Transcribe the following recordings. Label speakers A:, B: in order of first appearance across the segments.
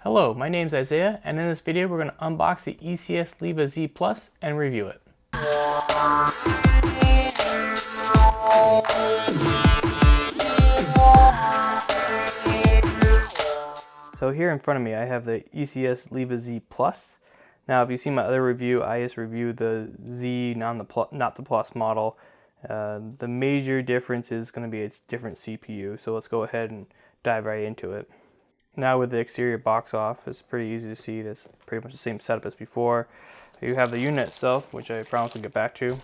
A: Hello, my name is Isaiah, and in this video we're going to unbox the ECS Leva Z Plus and review it. So here in front of me I have the ECS Leva Z Plus. Now if you see my other review, I just reviewed the Z, not the Plus model. The major difference is going to be its different CPU, so let's go ahead and dive right into it. Now with the exterior box off, it's pretty easy to see. It's pretty much the same setup as before. You have the unit itself, which I promise to get back to.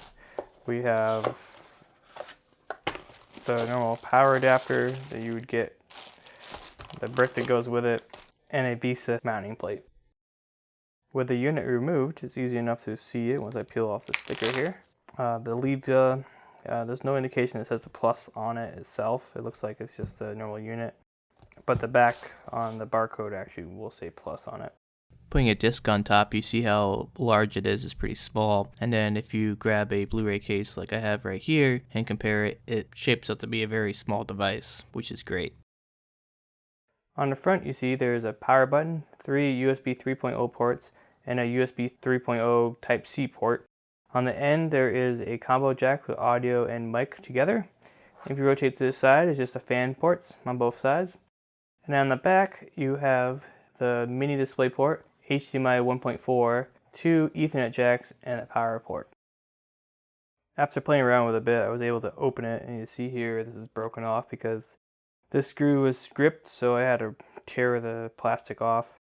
A: We have the normal power adapter that you would get, the brick that goes with it, and a VESA mounting plate. With the unit removed, it's easy enough to see it once I peel off the sticker here. The Leva, there's no indication that says the Plus on it itself. It looks like it's just a normal unit. But the back on the barcode actually will say Plus on it.
B: Putting a disc on top, you see how large it is. It's pretty small. And then if you grab a Blu-ray case like I have right here and compare it, it shapes up to be a very small device, which is great.
A: On the front you see there's a power button, 3 USB 3.0 ports, and a USB 3.0 Type-C port. On the end there is a combo jack with audio and mic together. If you rotate to this side, it's just a fan ports on both sides. And on the back, you have the mini display port, HDMI 1.4, 2 Ethernet jacks, and a power port. After playing around with it a bit, I was able to open it, and you see here this is broken off because this screw was gripped, so I had to tear the plastic off.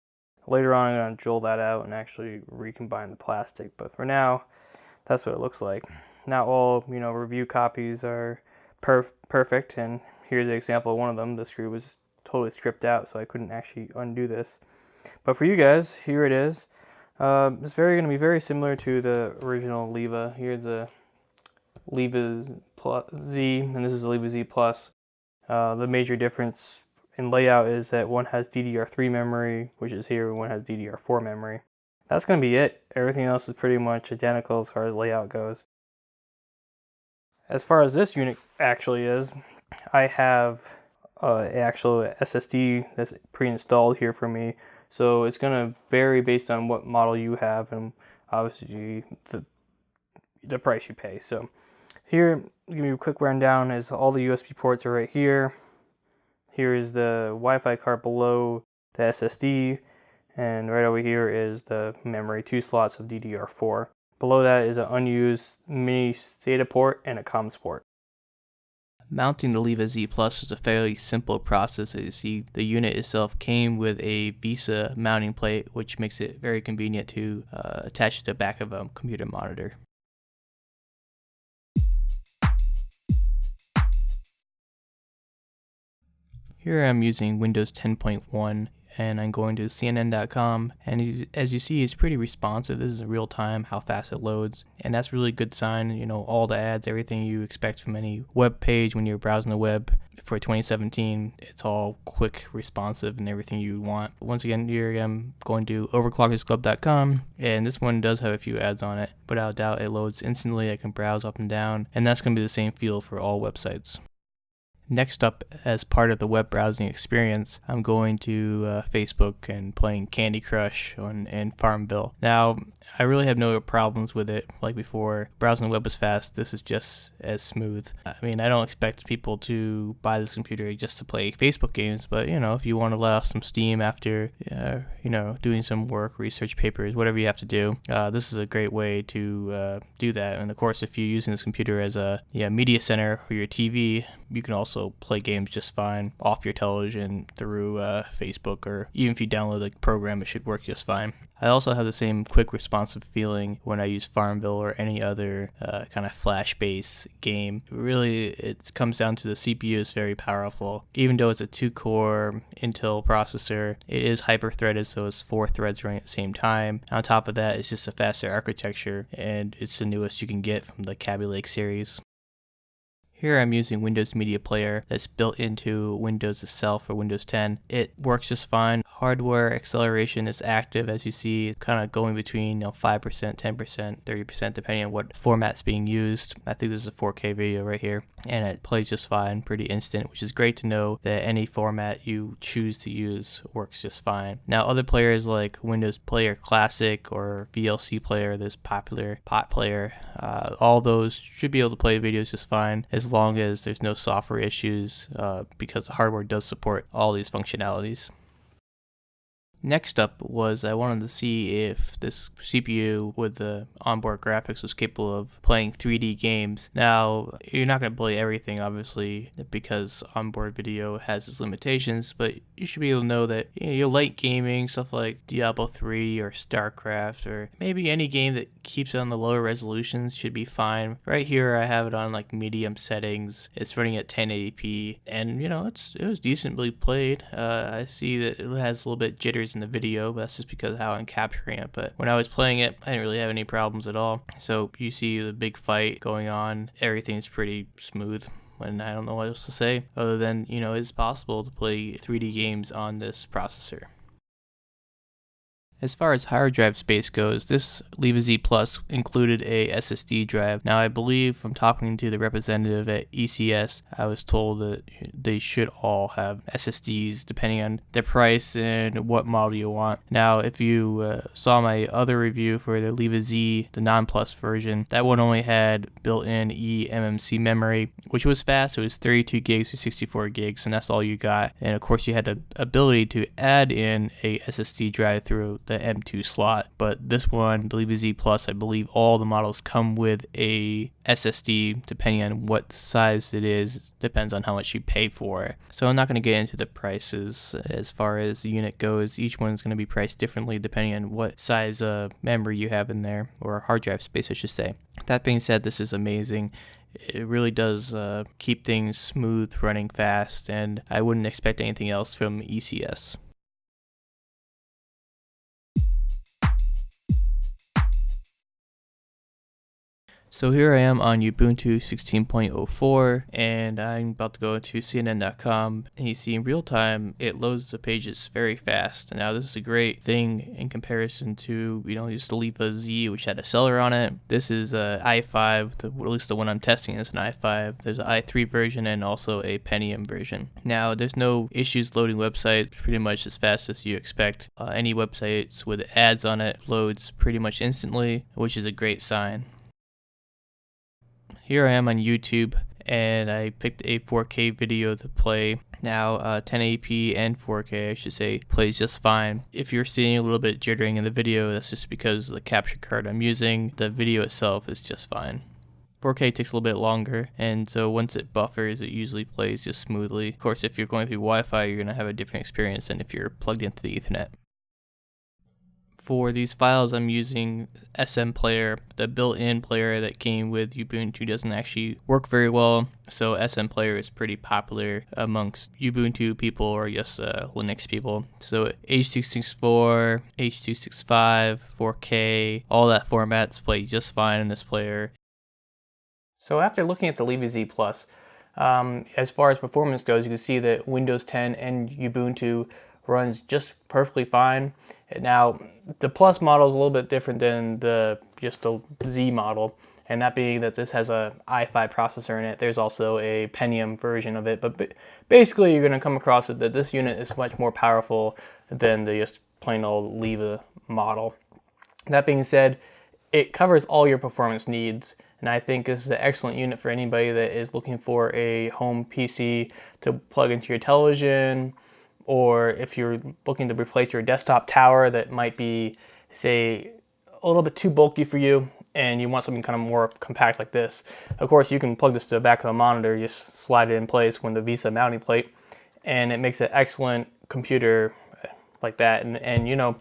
A: Later on, I'm going to drill that out and actually recombine the plastic, but for now, that's what it looks like. Not all, review copies are perfect, and here's an example of one of them. The screw was totally stripped out, so I couldn't actually undo this. But for you guys, here it is. It's going to be very similar to the original Leva. Here's the Leva Z, and this is the Leva Z Plus. The major difference in layout is that one has DDR3 memory, which is here, and one has DDR4 memory. That's going to be it. Everything else is pretty much identical as far as layout goes. As far as this unit actually is, I have actual SSD that's pre-installed here for me, so it's going to vary based on what model you have and obviously the price you pay. So here, give you a quick rundown, is all the USB ports are right here. Here is the Wi-Fi card below the SSD, and right over here is the memory, 2 slots of DDR4. Below that is an unused mini SATA port and a comms port.
B: Mounting the Leva Z Plus was a fairly simple process. As you see, the unit itself came with a VESA mounting plate, which makes it very convenient to attach to the back of a computer monitor. Here I'm using Windows 10.1, and I'm going to CNN.com, and as you see, it's pretty responsive. This is real time, how fast it loads, and that's a really good sign. All the ads, everything you expect from any web page when you're browsing the web for 2017, it's all quick, responsive, and everything you want. Once again, here I'm going to overclockersclub.com, and this one does have a few ads on it, but without a doubt it loads instantly. I can browse up and down, and that's going to be the same feel for all websites. Next up, as part of the web browsing experience, I'm going to Facebook and playing Candy Crush and Farmville. Now, I really have no problems with it. Like before, browsing the web was fast. This is just as smooth. I mean, I don't expect people to buy this computer just to play Facebook games, but if you want to let off some steam after, doing some work, research papers, whatever you have to do, this is a great way to do that. And of course, if you're using this computer as a media center for your TV, you can also play games just fine off your television through Facebook, or even if you download the program, it should work just fine. I also have the same quick responsive feeling when I use Farmville or any other kind of flash-based game. Really, it comes down to the CPU is very powerful. Even though it's a 2-core Intel processor, it is hyper-threaded, so it's 4 threads running at the same time. On top of that, it's just a faster architecture, and it's the newest you can get from the Kaby Lake series. Here I'm using Windows Media Player that's built into Windows itself for Windows 10. It works just fine. Hardware acceleration is active, as you see, kind of going between 5%, 10%, 30%, depending on what format's being used. I think this is a 4K video right here, and it plays just fine, pretty instant, which is great to know that any format you choose to use works just fine. Now, other players like Windows Player Classic or VLC Player, this popular pot player, all those should be able to play videos just fine as long as there's no software issues, because the hardware does support all these functionalities. Next up was I wanted to see if this CPU with the onboard graphics was capable of playing 3D games. Now, you're not going to play everything, obviously, because onboard video has its limitations, but you should be able to know that your light gaming, stuff like Diablo 3 or StarCraft, or maybe any game that keeps it on the lower resolutions should be fine. Right here, I have it on like medium settings. It's running at 1080p, and it was decently played. I see that it has a little bit jitters in the video, but that's just because of how I'm capturing it. But when I was playing it, I didn't really have any problems at all. So you see the big fight going on, everything's pretty smooth, and I don't know what else to say other than it's possible to play 3D games on this processor. As far as hard drive space goes, this LevaZ Plus included a SSD drive. Now, I believe from talking to the representative at ECS, I was told that they should all have SSDs depending on the price and what model you want. Now, if you saw my other review for the LevaZ, the non-Plus version, that one only had built-in eMMC memory, which was fast. It was 32 gigs or 64 gigs, and that's all you got. And of course, you had the ability to add in a SSD drive through the M2 slot, but this one, the LevaZ Plus, I believe all the models come with a SSD depending on what size it is. Depends on how much you pay for it. So I'm not going to get into the prices as far as the unit goes. Each one is going to be priced differently depending on what size memory you have in there, or hard drive space I should say. That being said, this is amazing. It really does keep things smooth, running fast, and I wouldn't expect anything else from ECS. So here I am on Ubuntu 16.04, and I'm about to go to CNN.com, and you see in real time it loads the pages very fast. Now this is a great thing in comparison to just the LevaZ, which had a seller on it. This is a i5, at least the one I'm testing is an i5. There's an i3 version and also a Pentium version. Now there's no issues loading websites, pretty much as fast as you expect. Any websites with ads on it loads pretty much instantly, which is a great sign. Here I am on YouTube, and I picked a 4K video to play. Now 1080p and 4K, I should say, plays just fine. If you're seeing a little bit jittering in the video, that's just because of the capture card I'm using. The video itself is just fine. 4K takes a little bit longer, and so once it buffers, it usually plays just smoothly. Of course, if you're going through Wi-Fi, you're going to have a different experience than if you're plugged into the Ethernet. For these files, I'm using SM Player. The built-in player that came with Ubuntu doesn't actually work very well, so SM Player is pretty popular amongst Ubuntu people or just Linux people. So H.264, H.265, 4K, all that formats play just fine in this player.
A: So after looking at the LevaZ Plus, as far as performance goes, you can see that Windows 10 and Ubuntu runs just perfectly fine. Now, the Plus model is a little bit different than just the Z model, and that being that this has a i5 processor in it. There's also a Pentium version of it, but basically you're going to come across it that this unit is much more powerful than the just plain old Leva model. That being said, it covers all your performance needs, and I think this is an excellent unit for anybody that is looking for a home PC to plug into your television, or if you're looking to replace your desktop tower that might be, say, a little bit too bulky for you and you want something kind of more compact like this. Of course, you can plug this to the back of the monitor, just slide it in place with the VESA mounting plate, and it makes an excellent computer like that. And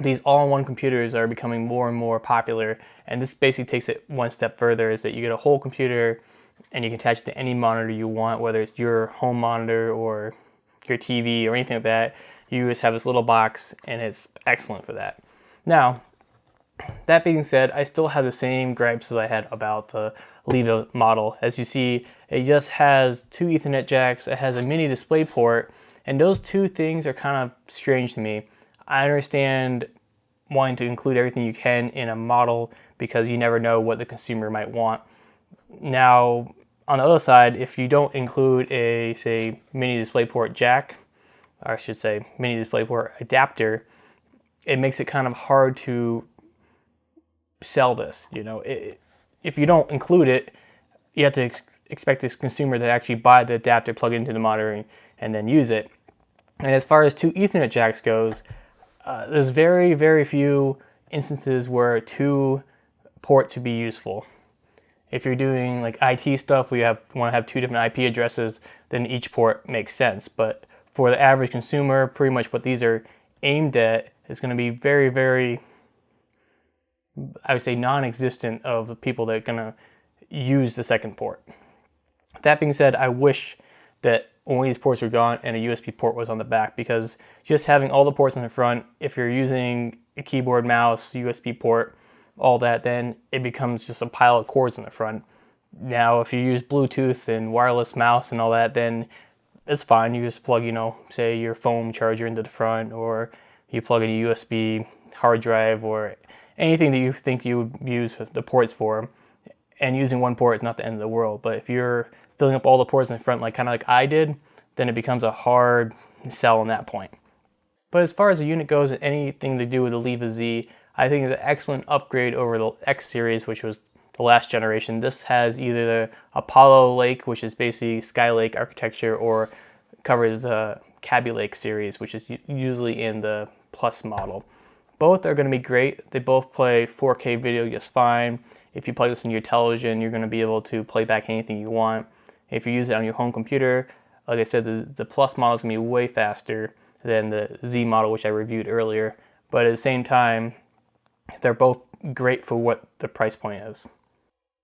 A: these all-in-one computers are becoming more and more popular, and this basically takes it one step further, is that you get a whole computer and you can attach it to any monitor you want, whether it's your home monitor or your TV or anything like that. You just have this little box, and it's excellent for that. Now, that being said, I still have the same gripes as I had about the Leva model. As you see, it just has two Ethernet jacks, it has a mini display port, And those two things are kind of strange to me. I understand wanting to include everything you can in a model because you never know what the consumer might want. Now, on the other side, if you don't include a, say, mini DisplayPort jack, or I should say mini DisplayPort adapter, it makes it kind of hard to sell this. If you don't include it, you have to expect this consumer to actually buy the adapter, plug it into the monitor, and then use it. And as far as two Ethernet jacks goes, there's very, very few instances where two ports would be useful. If you're doing like IT stuff, we want to have two different IP addresses, then each port makes sense. But for the average consumer, pretty much what these are aimed at is going to be very, very, I would say, non-existent of the people that are going to use the second port. That being said, I wish that only these ports were gone and a USB port was on the back, because just having all the ports in the front, if you're using a keyboard, mouse, USB port, all that, then it becomes just a pile of cords in the front. Now, if you use Bluetooth and wireless mouse and all that, then it's fine. You just plug, say your phone charger into the front, or you plug in a USB hard drive or anything that you think you would use the ports for. And using one port is not the end of the world. But if you're filling up all the ports in the front, kind of like I did, then it becomes a hard sell on that point. But as far as the unit goes, and anything to do with the Leva Z, I think it's an excellent upgrade over the X series, which was the last generation. This has either the Apollo Lake, which is basically Skylake architecture, or covers Kaby Lake series, which is usually in the Plus model. Both are going to be great. They both play 4K video just fine. If you plug this in your television, you're going to be able to play back anything you want. If you use it on your home computer, like I said, the Plus model is going to be way faster than the Z model, which I reviewed earlier. But at the same time, they're both great for what the price point is.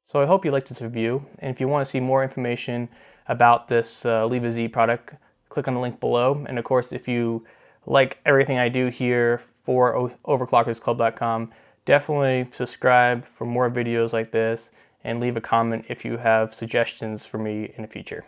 A: So I hope you liked this review. And if you want to see more information about this Leva Z product, click on the link below. And of course, if you like everything I do here for overclockersclub.com, definitely subscribe for more videos like this, and leave a comment if you have suggestions for me in the future.